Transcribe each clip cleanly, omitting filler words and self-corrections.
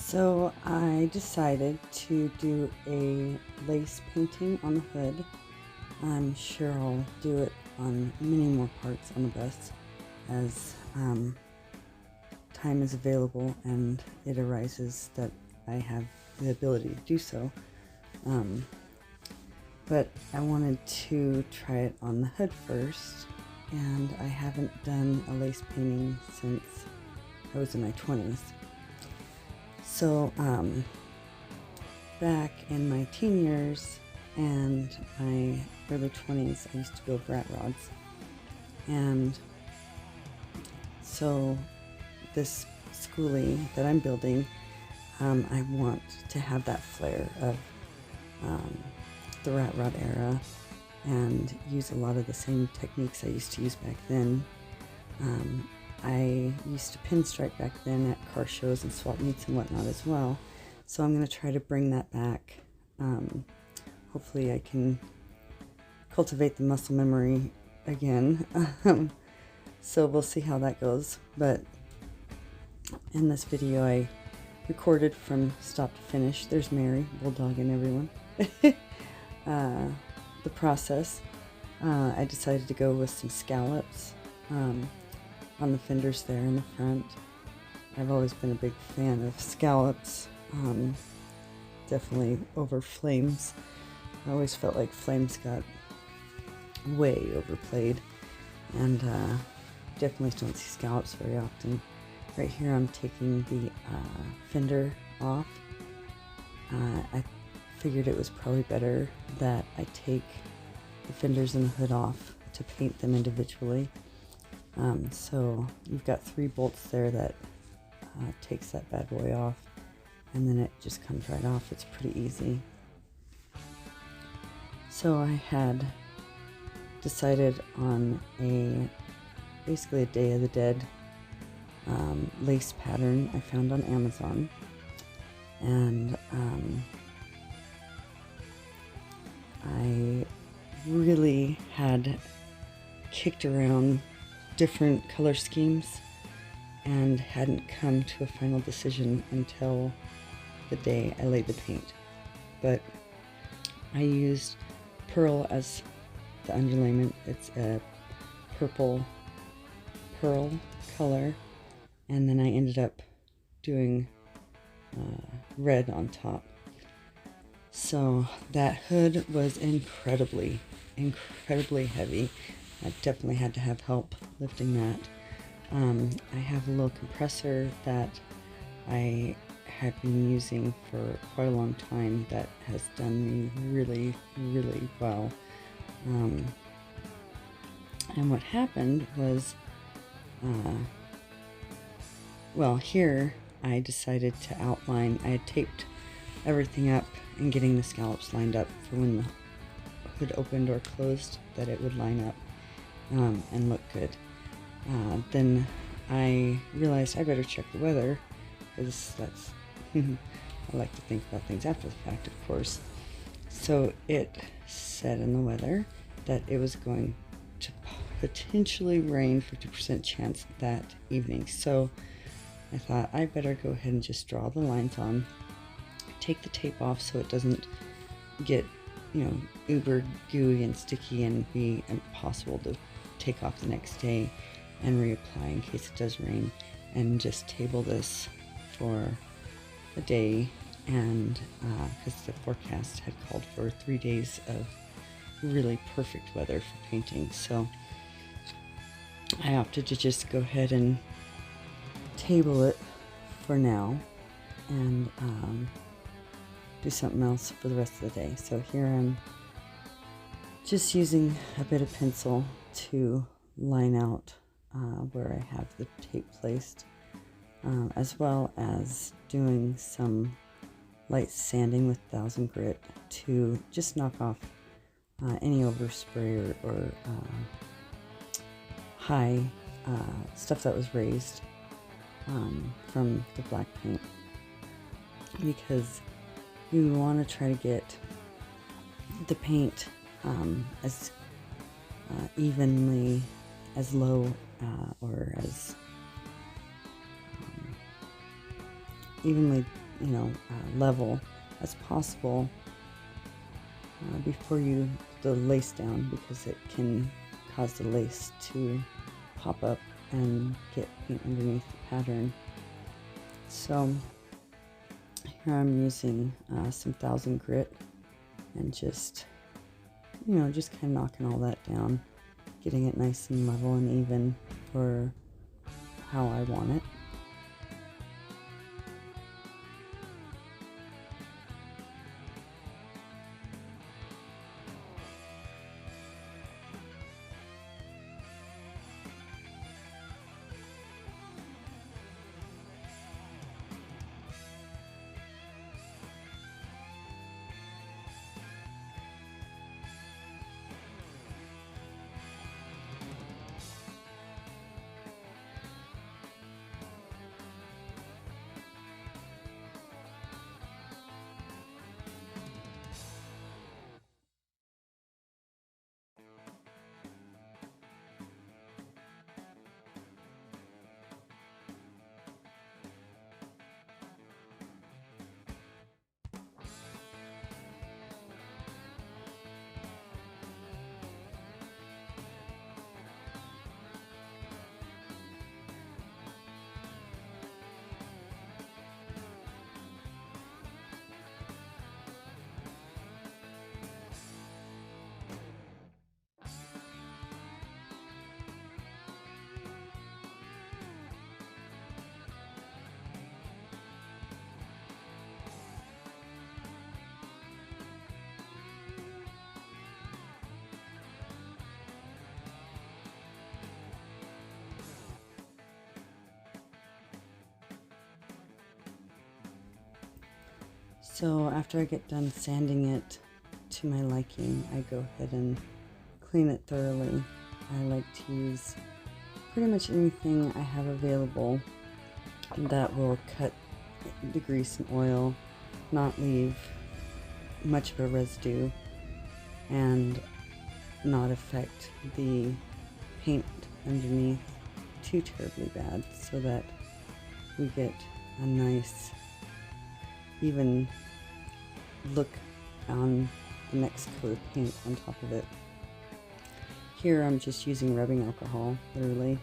So I decided to do a lace painting on the hood. I'm sure I'll do it on many more parts on the bus as time is available and it arises that I have the ability to do so. But I wanted to try it on the hood first, and I haven't done a lace painting since I was in my 20s. So back in my teen years and my early 20s, I used to build rat rods. And so this skoolie that I'm building, I want to have that flair of the rat rod era and use a lot of the same techniques I used to use back then. I used to pinstripe back then at car shows and swap meets and whatnot as well. So I'm going to try to bring that back. Hopefully I can cultivate the muscle memory again. So we'll see how that goes. But in this video I recorded from stop to finish. There's Mary, bulldog and everyone. The process. I decided to go with some scallops on the fenders there in the front. I've always been a big fan of scallops, definitely over flames. I always felt like flames got way overplayed, and definitely don't see scallops very often. Right here I'm taking the fender off. I figured it was probably better that I take the fenders and the hood off to paint them individually. So you've got 3 bolts there that takes that bad boy off, and then it just comes right off. It's pretty easy. So I had decided on basically a Day of the Dead lace pattern I found on Amazon, and I really had kicked around different color schemes and hadn't come to a final decision until the day I laid the paint. But I used pearl as the underlayment. It's a purple pearl color, and then I ended up doing red on top. So that hood was incredibly heavy. I definitely had to have help lifting that. I have a little compressor that I have been using for quite a long time that has done me really well. And what happened was, well, here I decided to outline. I had taped everything up and getting the scallops lined up for when the hood opened or closed, that it would line up and look good. Then I realized I better check the weather, because that's I like to think about things after the fact, of course. So it said in the weather that it was going to potentially rain, 50% chance that evening. So I thought I better go ahead and just draw the lines on, take the tape off so it doesn't get, uber gooey and sticky and be impossible to take off the next day and reapply in case it does rain, and just table this for a day. And because the forecast had called for 3 days of really perfect weather for painting, so I opted to just go ahead and table it for now and do something else for the rest of the day. So here I'm just using a bit of pencil to line out where I have the tape placed, as well as doing some light sanding with 1000 grit to just knock off any overspray or high stuff that was raised from the black paint, because you want to try to get the paint as evenly, as low or as evenly level as possible before you put the lace down, because it can cause the lace to pop up and get paint underneath the pattern. So here I'm using some 1000 grit and just kind of knocking all that down, getting it nice and level and even for how I want it. So after I get done sanding it to my liking, I go ahead and clean it thoroughly. I like to use pretty much anything I have available that will cut the grease and oil, not leave much of a residue, and not affect the paint underneath too terribly bad, so that we get a nice even look on the next coat of paint on top of it. Here I'm just using rubbing alcohol, literally.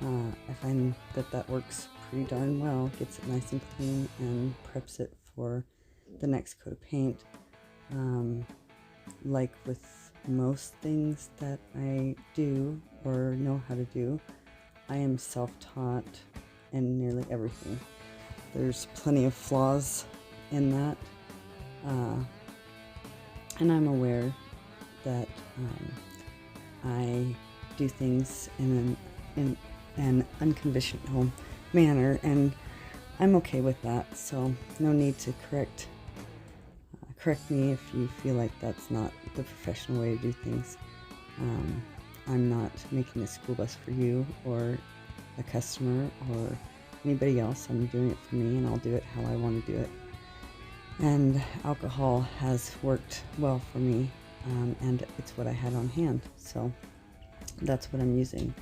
I find that works pretty darn well, gets it nice and clean and preps it for the next coat of paint. Like with most things that I do or know how to do, I am self-taught in nearly everything. There's plenty of flaws in that, and I'm aware that I do things in an unconventional manner, and I'm okay with that, so no need to correct me if you feel like that's not the professional way to do things. I'm not making a school bus for you or a customer or anybody else. I'm doing it for me, and I'll do it how I want to do it. And alcohol has worked well for me, and it's what I had on hand, so that's what I'm using.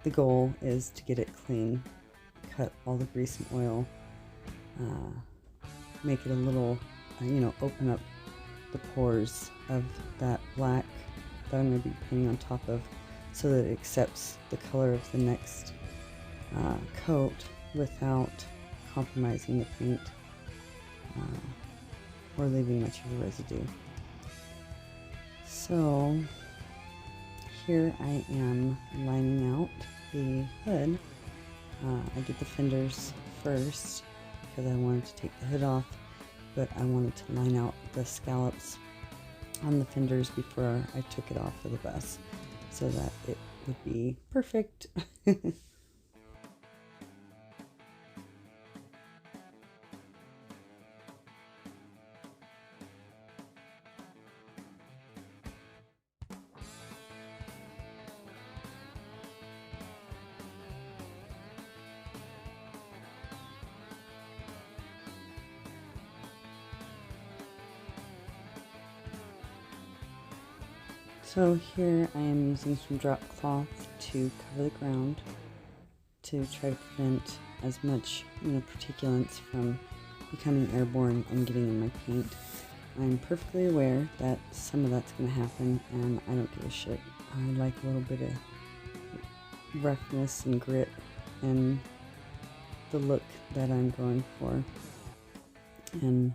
The goal is to get it clean, cut all the grease and oil, make it a little, open up the pores of that black that I'm going to be painting on top of, so that it accepts the color of the next coat without compromising the paint or leaving much of a residue. So here I am lining out the hood. I did the fenders first because I wanted to take the hood off, but I wanted to line out the scallops on the fenders before I took it off for the bus, so that it would be perfect. So here I am using some drop cloth to cover the ground to try to prevent as much, particulates from becoming airborne and getting in my paint. I'm perfectly aware that some of that's going to happen, and I don't give a shit. I like a little bit of roughness and grit and the look that I'm going for, and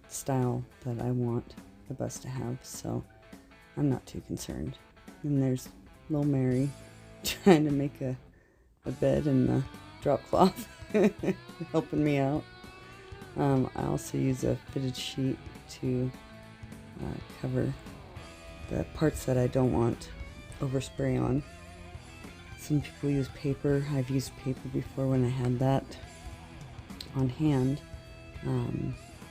style that I want the bus to have, so I'm not too concerned. And there's little Mary trying to make a bed in the drop cloth, helping me out. I also use a fitted sheet to cover the parts that I don't want overspray on. Some people use paper. I've used paper before when I had that on hand.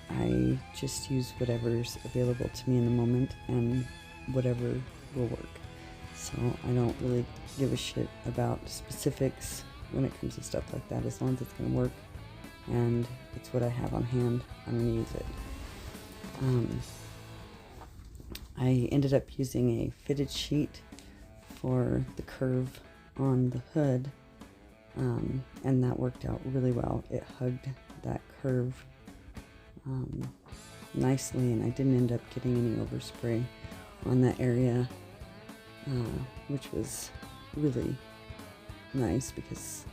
I just use whatever's available to me in the moment and whatever will work. So I don't really give a shit about specifics when it comes to stuff like that. As long as it's going to work and it's what I have on hand, I'm going to use it. I ended up using a fitted sheet for the curve on the hood, and that worked out really well. It hugged that curve nicely, and I didn't end up getting any overspray on that area, which was really nice, because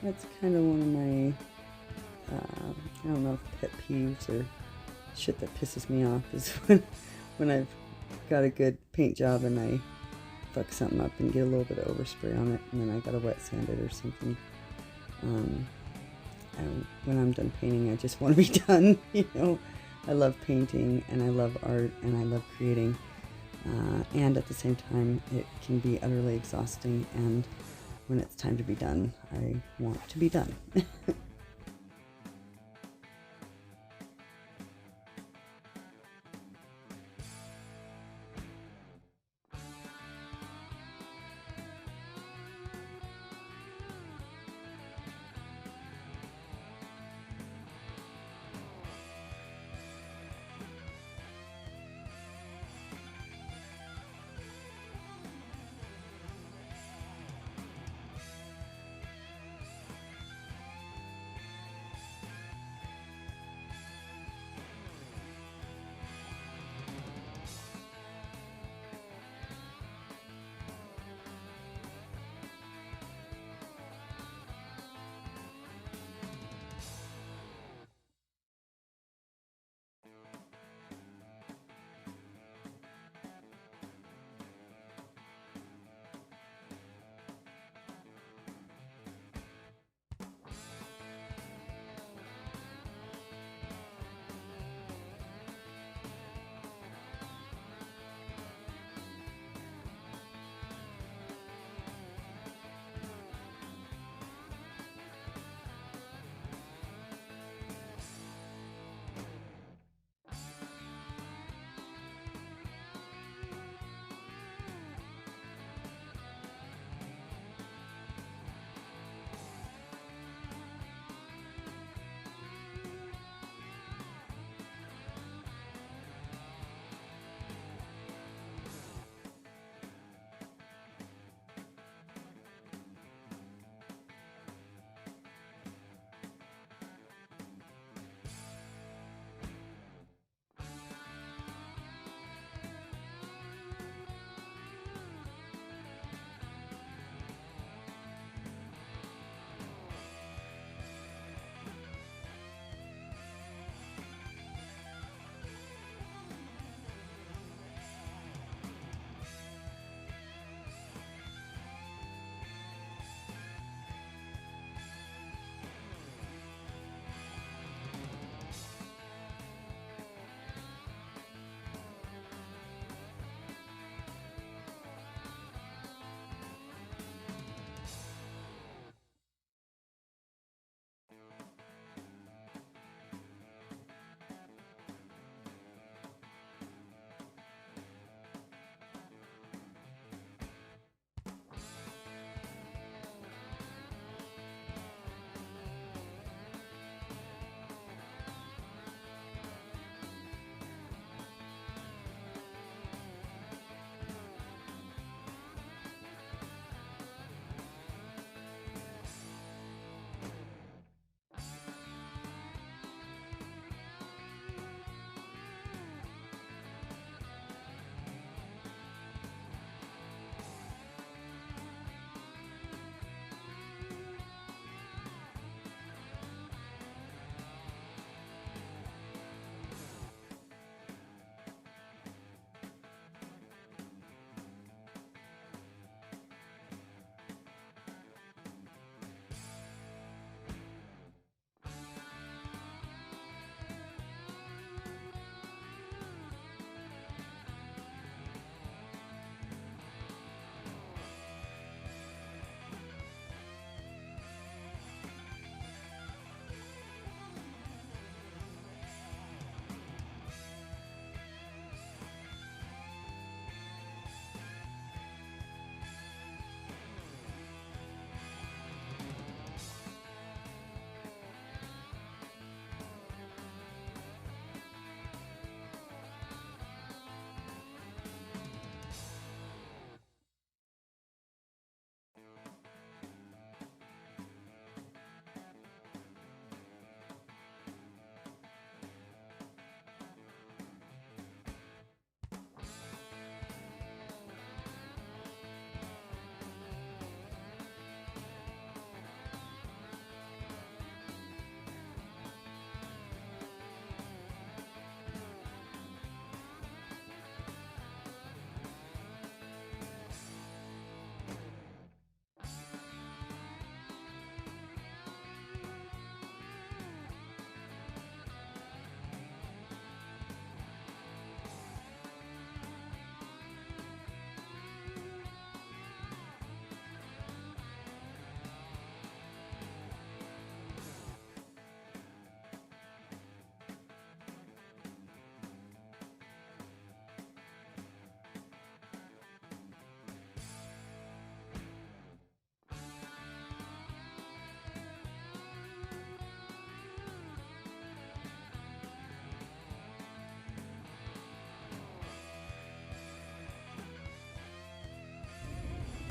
that's kind of one of my I don't know if pet peeves or shit that pisses me off is when I've got a good paint job and I fuck something up and get a little bit of overspray on it, and then I gotta wet sand it or something. And when I'm done painting, I just want to be done. I love painting and I love art and I love creating, and at the same time it can be utterly exhausting, and when it's time to be done, I want to be done.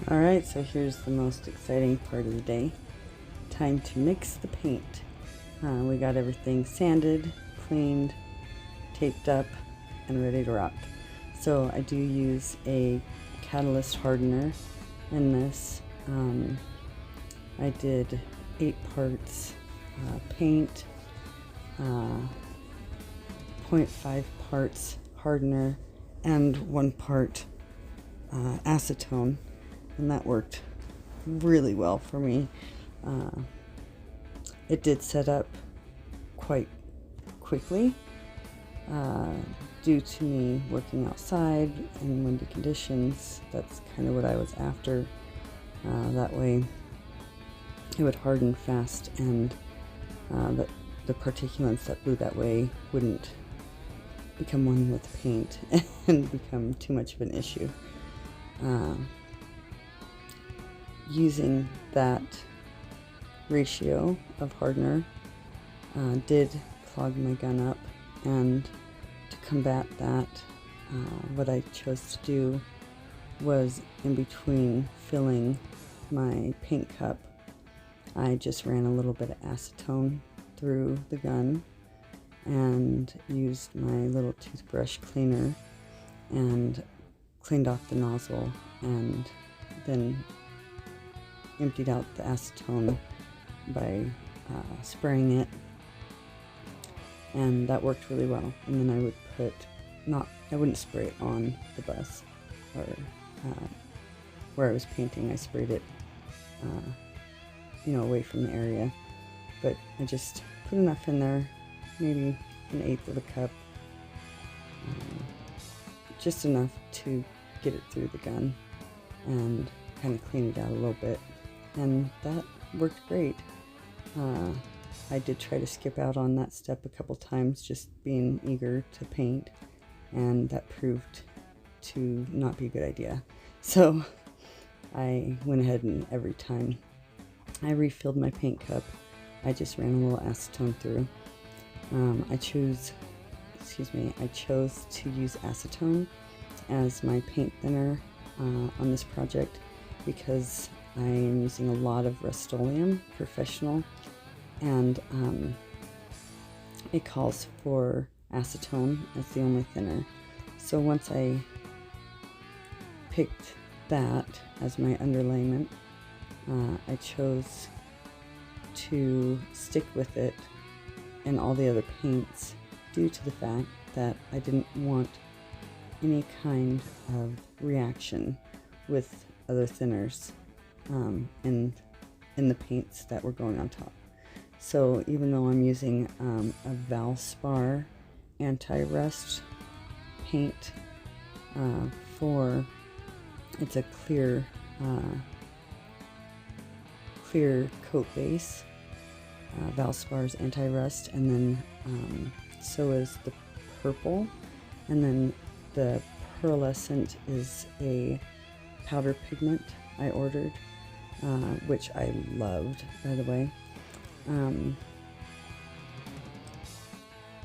Alright, so here's the most exciting part of the day. Time to mix the paint. We got everything sanded, cleaned, taped up, and ready to rock. So I do use a catalyst hardener in this. I did 8 parts paint, 0.5 parts hardener, and 1 part acetone, and that worked really well for me. It did set up quite quickly due to me working outside in windy conditions. That's kind of what I was after. That way it would harden fast, and the particulates that blew that way wouldn't become one with the paint and become too much of an issue. Using that ratio of hardener did clog my gun up, and to combat that, what I chose to do was, in between filling my paint cup, I just ran a little bit of acetone through the gun and used my little toothbrush cleaner and cleaned off the nozzle, and then emptied out the acetone by spraying it, and that worked really well. And then I would I wouldn't spray it on the bus or where I was painting. I sprayed it away from the area, but I just put enough in there, maybe 1/8 of a cup, just enough to get it through the gun and kind of clean it out a little bit, and that worked great. I did try to skip out on that step a couple times, just being eager to paint, and that proved to not be a good idea. So I went ahead and every time I refilled my paint cup, I just ran a little acetone through. I chose to use acetone as my paint thinner on this project because I am using a lot of Rust-Oleum Professional, and it calls for acetone as the only thinner. So once I picked that as my underlayment, I chose to stick with it in all the other paints due to the fact that I didn't want any kind of reaction with other thinners in the paints that were going on top. So even though I'm using a Valspar anti-rust paint it's a clear coat base, Valspar's anti-rust, and then so is the purple, and then the pearlescent is a powder pigment I ordered, which I loved, by the way.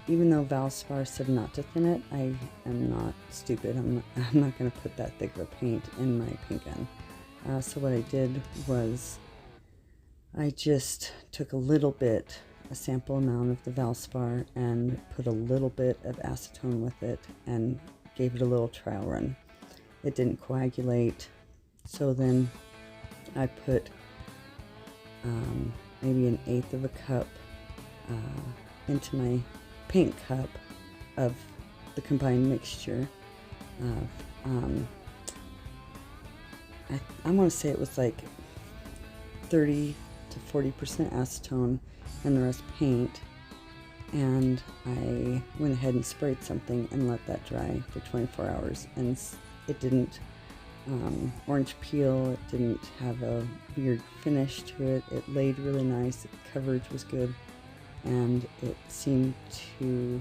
Even though Valspar said not to thin it, I am not stupid. I'm not going to put that thick of a paint in my paint gun. So what I did was I just took a sample amount of the Valspar, and put a little bit of acetone with it and gave it a little trial run. It didn't coagulate, so then I put maybe 1/8 of a cup into my paint cup of the combined mixture of I want to say it was like 30 to 40% acetone and the rest paint, and I went ahead and sprayed something and let that dry for 24 hours, and it didn't orange peel, it didn't have a weird finish to it, it laid really nice, the coverage was good, and it seemed to,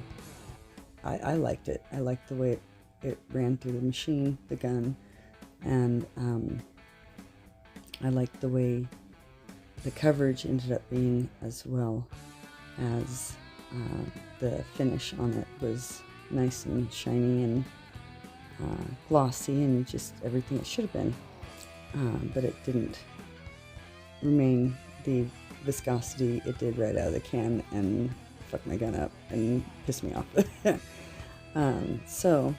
I liked it. I liked the way it ran through the machine, the gun, and I liked the way the coverage ended up being, as well as the finish on it was nice and shiny and glossy and just everything it should have been. but it didn't remain the viscosity it did right out of the can and fuck my gun up and piss me off. So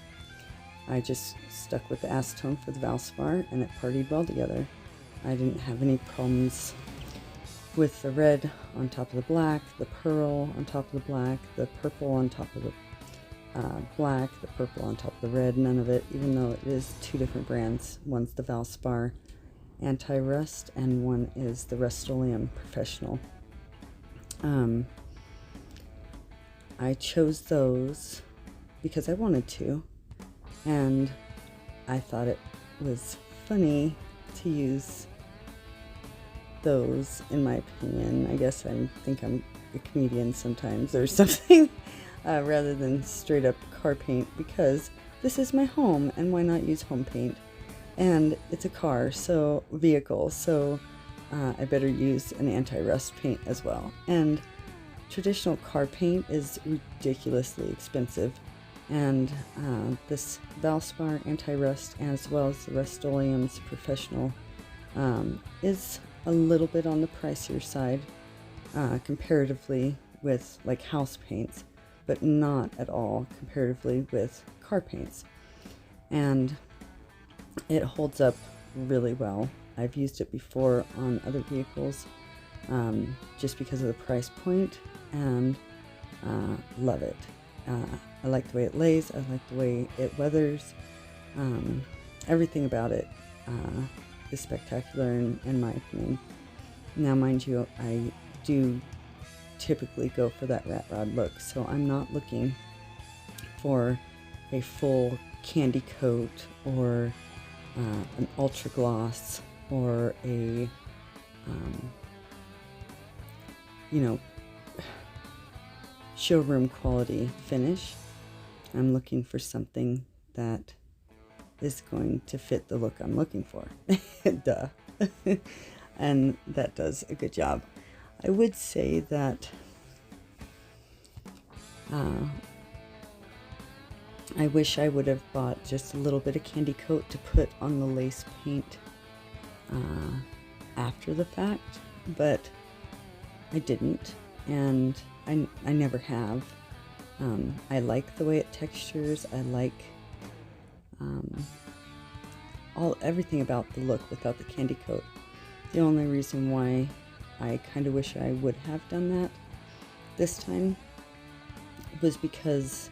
I just stuck with the acetone for the Valspar, and it partied well together. I didn't have any problems with the red on top of the black, the pearl on top of the black, the purple on top of the black, the purple on top of the red. None of it, even though it is two different brands. One's the Valspar Anti-Rust and one is the Rust-Oleum Professional. I chose those because I wanted to, and I thought it was funny to use those, in my opinion. I guess I think I'm a comedian sometimes or something, rather than straight up car paint, because this is my home and why not use home paint? And it's a car, so vehicle, so I better use an anti-rust paint as well. And traditional car paint is ridiculously expensive, and this Valspar Anti-Rust, as well as the Rust-Oleum's Professional, is a little bit on the pricier side comparatively with like house paints, but not at all comparatively with car paints. And it holds up really well. I've used it before on other vehicles just because of the price point, and love it. I like the way it lays. I like the way it weathers. Everything about it is spectacular in my opinion. Now, mind you, I do typically go for that rat rod look, so I'm not looking for a full candy coat or an ultra gloss or a showroom quality finish. I'm looking for something that is going to fit the look I'm looking for. Duh. And that does a good job. I would say that I wish I would have bought just a little bit of candy coat to put on the lace paint after the fact, but I didn't, and I never have. I like the way it textures. I like everything about the look without the candy coat. The only reason why I kind of wish I would have done that this time was because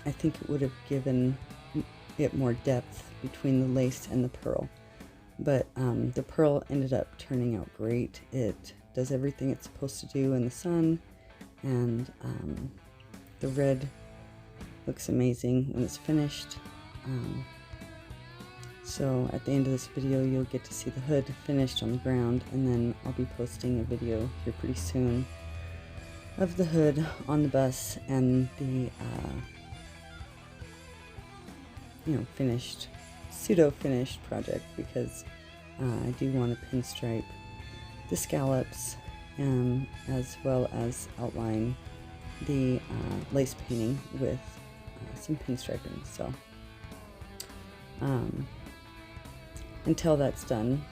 I think it would have given it more depth between the lace and the pearl. But the pearl ended up turning out great. It does everything it's supposed to do in the sun, and the red looks amazing when it's finished. So at the end of this video, you'll get to see the hood finished on the ground, and then I'll be posting a video here pretty soon of the hood on the bus and the finished, pseudo-finished project, because I do want to pinstripe the scallops as well as outline the lace painting with some pinstriping. So until that's done,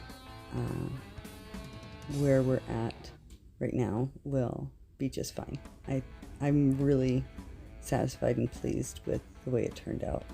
where we're at right now will be just fine. I'm really satisfied and pleased with the way it turned out.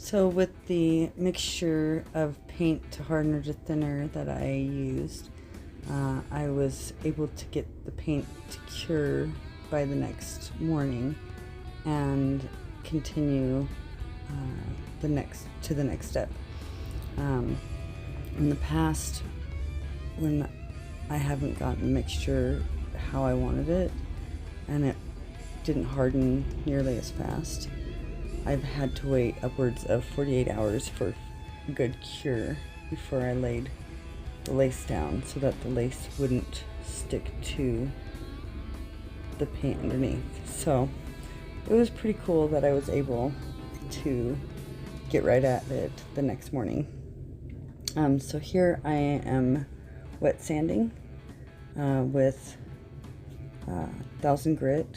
So with the mixture of paint to hardener to thinner that I used, I was able to get the paint to cure by the next morning and continue the next step. In the past, when I haven't gotten the mixture how I wanted it and it didn't harden nearly as fast, I've had to wait upwards of 48 hours for a good cure before I laid the lace down so that the lace wouldn't stick to the paint underneath. So it was pretty cool that I was able to get right at it the next morning. So here I am wet sanding with 1000 grit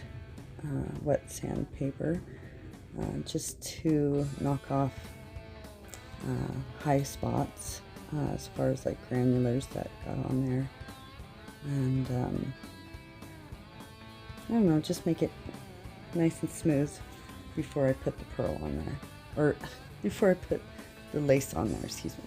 wet sandpaper just to knock off high spots as far as like granulars that got on there, and I don't know, just make it nice and smooth before I put the pearl on there, or before I put the lace on there, excuse me.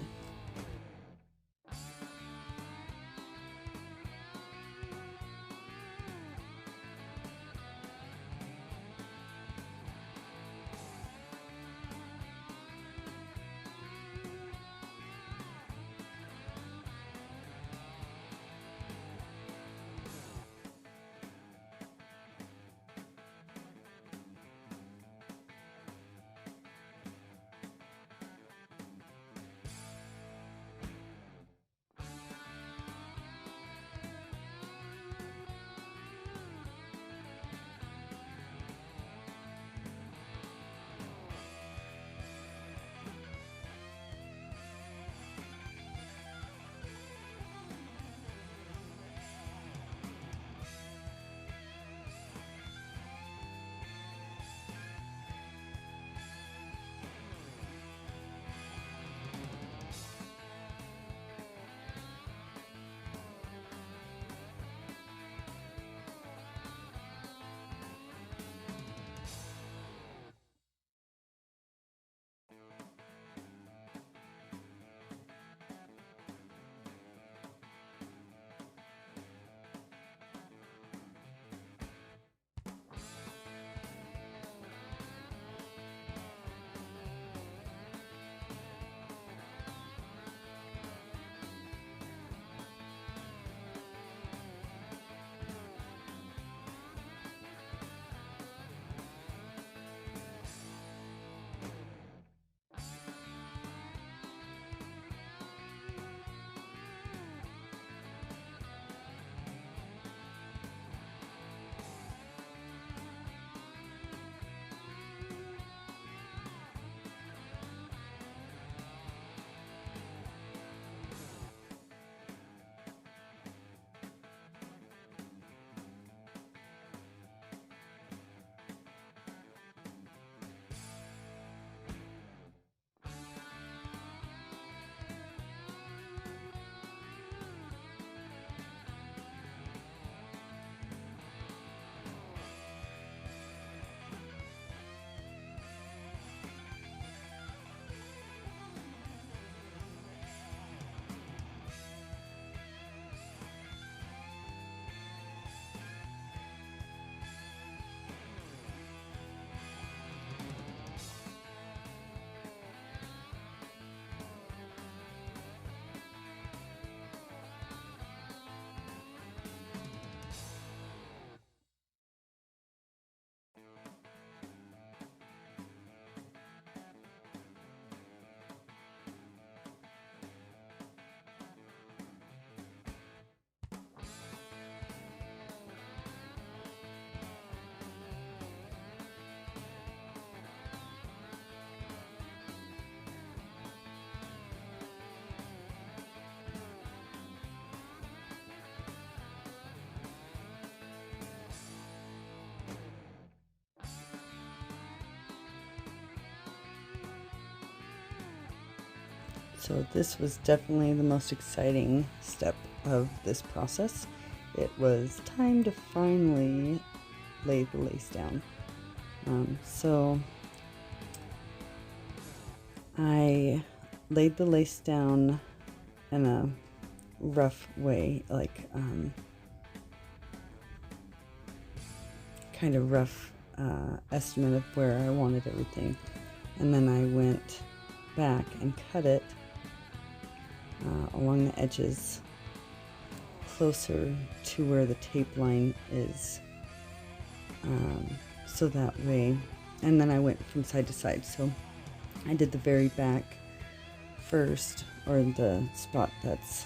So this was definitely the most exciting step of this process. It was time to finally lay the lace down. So I laid the lace down in a rough way, like kind of rough estimate of where I wanted everything. And then I went back and cut it along the edges closer to where the tape line is, so that way, and then I went from side to side. So I did the very back first, or the spot that's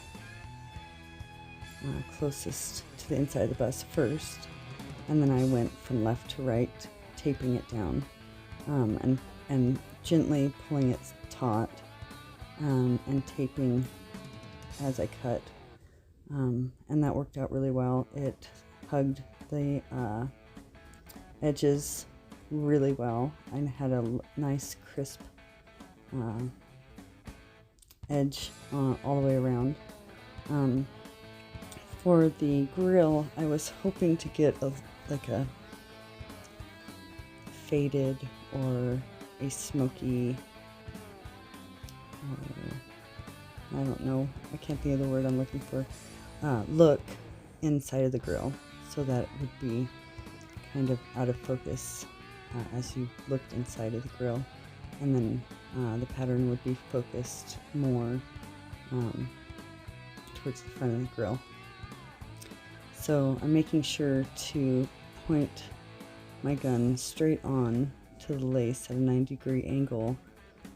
closest to the inside of the bus first, and then I went from left to right, taping it down, and gently pulling it taut, and taping as I cut, and that worked out really well. It hugged the edges really well. I had a nice crisp edge all the way around. For the grill, I was hoping to get like a faded or a smoky, I don't know, I can't think of the word I'm looking for, look inside of the grill, so that it would be kind of out of focus as you looked inside of the grill, and then the pattern would be focused more towards the front of the grill. So I'm making sure to point my gun straight on to the lace at a 90-degree angle.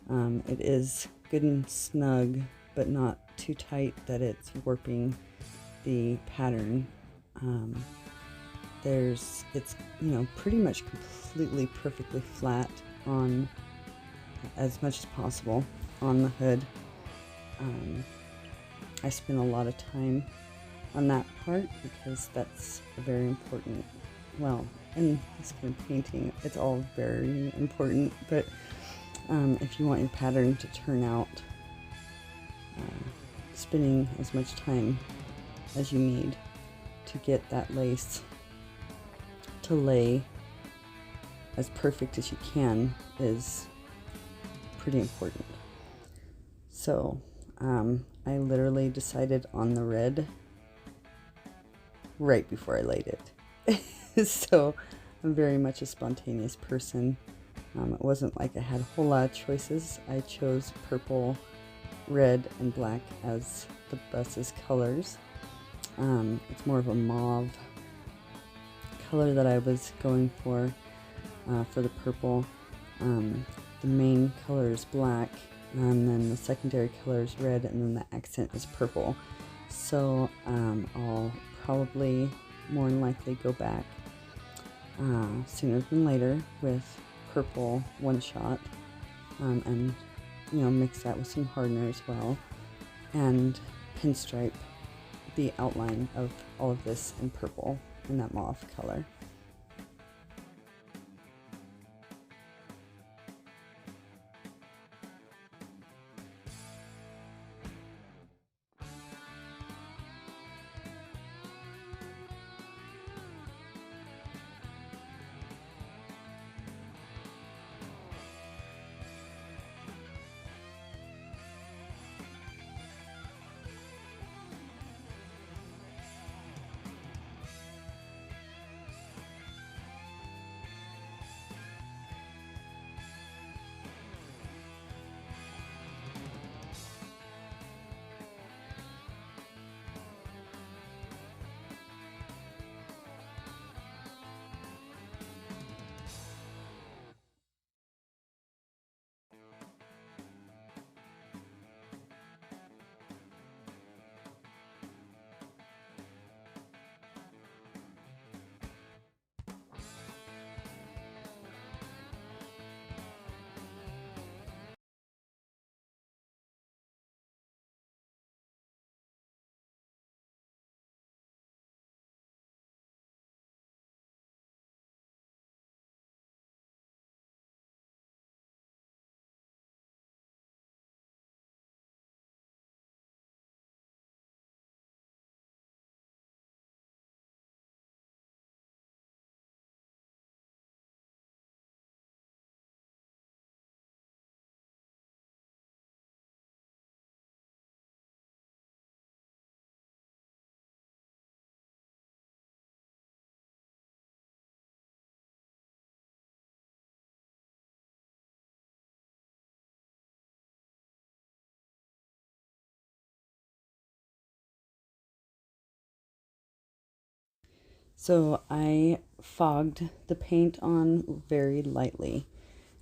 It is good and snug, but not too tight that it's warping the pattern. It's pretty much completely perfectly flat on, as much as possible, on the hood. I spent a lot of time on that part because that's a very important, well, in this kind of painting it's all very important, but if you want your pattern to turn out, spending as much time as you need to get that lace to lay as perfect as you can is pretty important. So I literally decided on the red right before I laid it. So I'm very much a spontaneous person. It wasn't like I had a whole lot of choices. I chose purple, red, and black as the bus's colors. It's more of a mauve color that I was going for the purple. The main color is black, and then the secondary color is red, and then the accent is purple. So I'll probably more than likely go back sooner than later with purple one shot, and mix that with some hardener as well, and pinstripe the outline of all of this in purple, in that mauve color. So I fogged the paint on very lightly,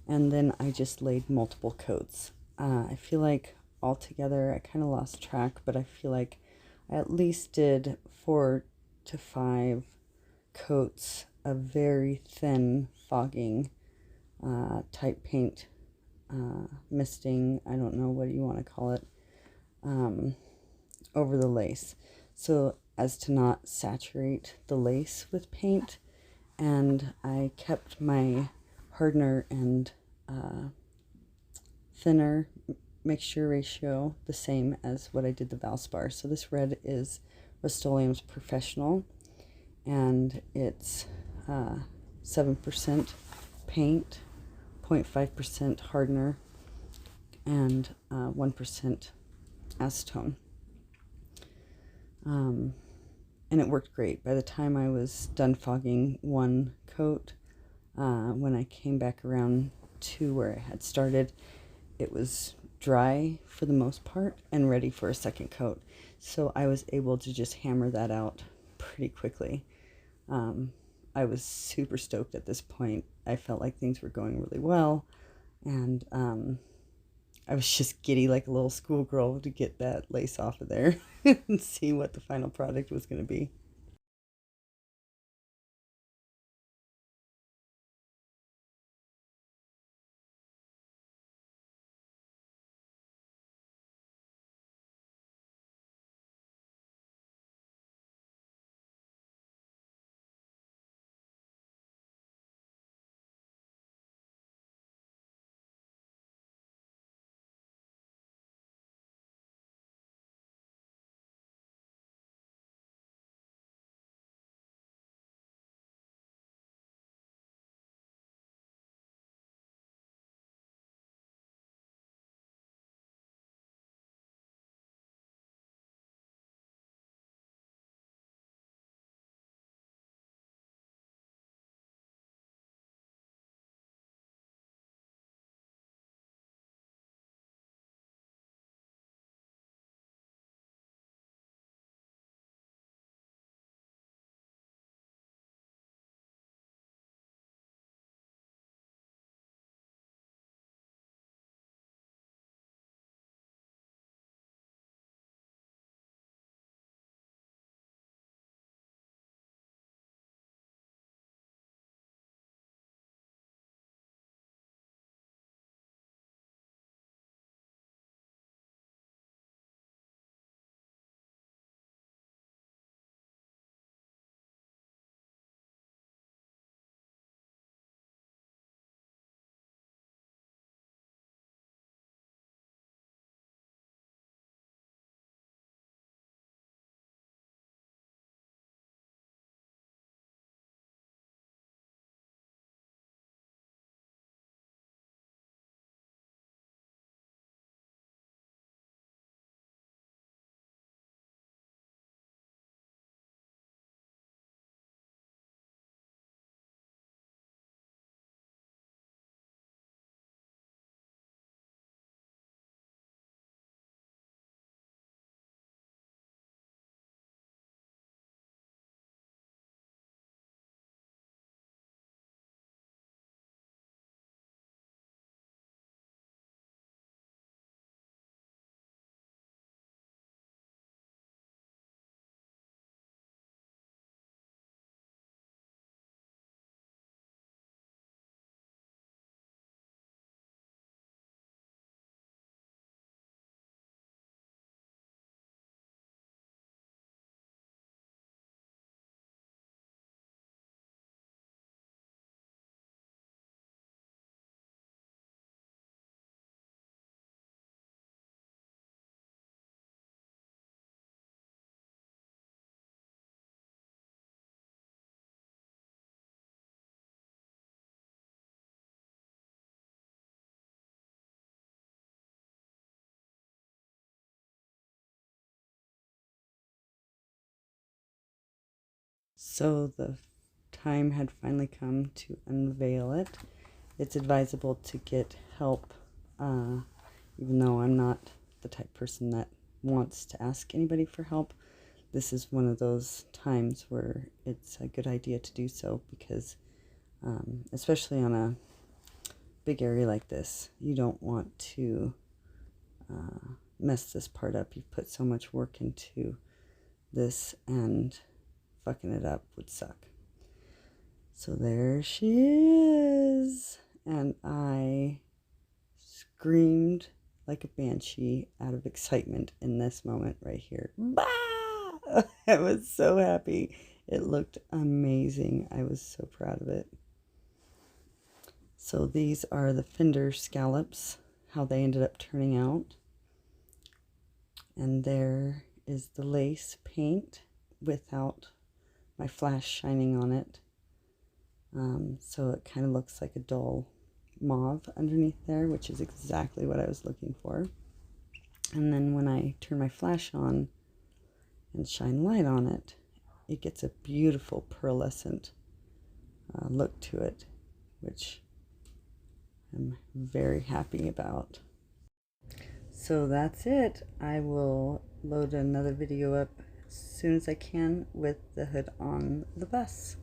and then I just laid multiple coats. I feel like altogether I kind of lost track, but I feel like I at least did 4 to 5 coats of very thin fogging type paint, misting, I don't know what you want to call it, over the lace, so as to not saturate the lace with paint. And I kept my hardener and thinner mixture ratio the same as what I did the Valspar. So this red is Rust-Oleum's Professional, and it's 7% paint, 0.5% hardener, and 1% acetone. And it worked great. By the time I was done fogging one coat, when I came back around to where I had started, it was dry for the most part and ready for a second coat. So I was able to just hammer that out pretty quickly. I was super stoked at this point. I felt like things were going really well, and I was just giddy like a little schoolgirl to get that lace off of there and see what the final product was going to be. So the time had finally come to unveil it. It's advisable to get help, even though I'm not the type of person that wants to ask anybody for help. this is one of those times where it's a good idea to do so, because especially on a big area like this, you don't want to mess this part up. You've put so much work into this, and fucking it up would suck. So there she is, and I screamed like a banshee out of excitement in this moment right here. Bah! I was so happy. It looked amazing. I was so proud of it. So these are the Fender Scallops, how they ended up turning out. And there is the lace paint without my flash shining on it. So it kind of looks like a dull mauve underneath there, which is exactly what I was looking for. And then when I turn my flash on and shine light on it, it gets a beautiful pearlescent look to it, which I'm very happy about. So that's it. I will load another video up as soon as I can with the hood on the bus.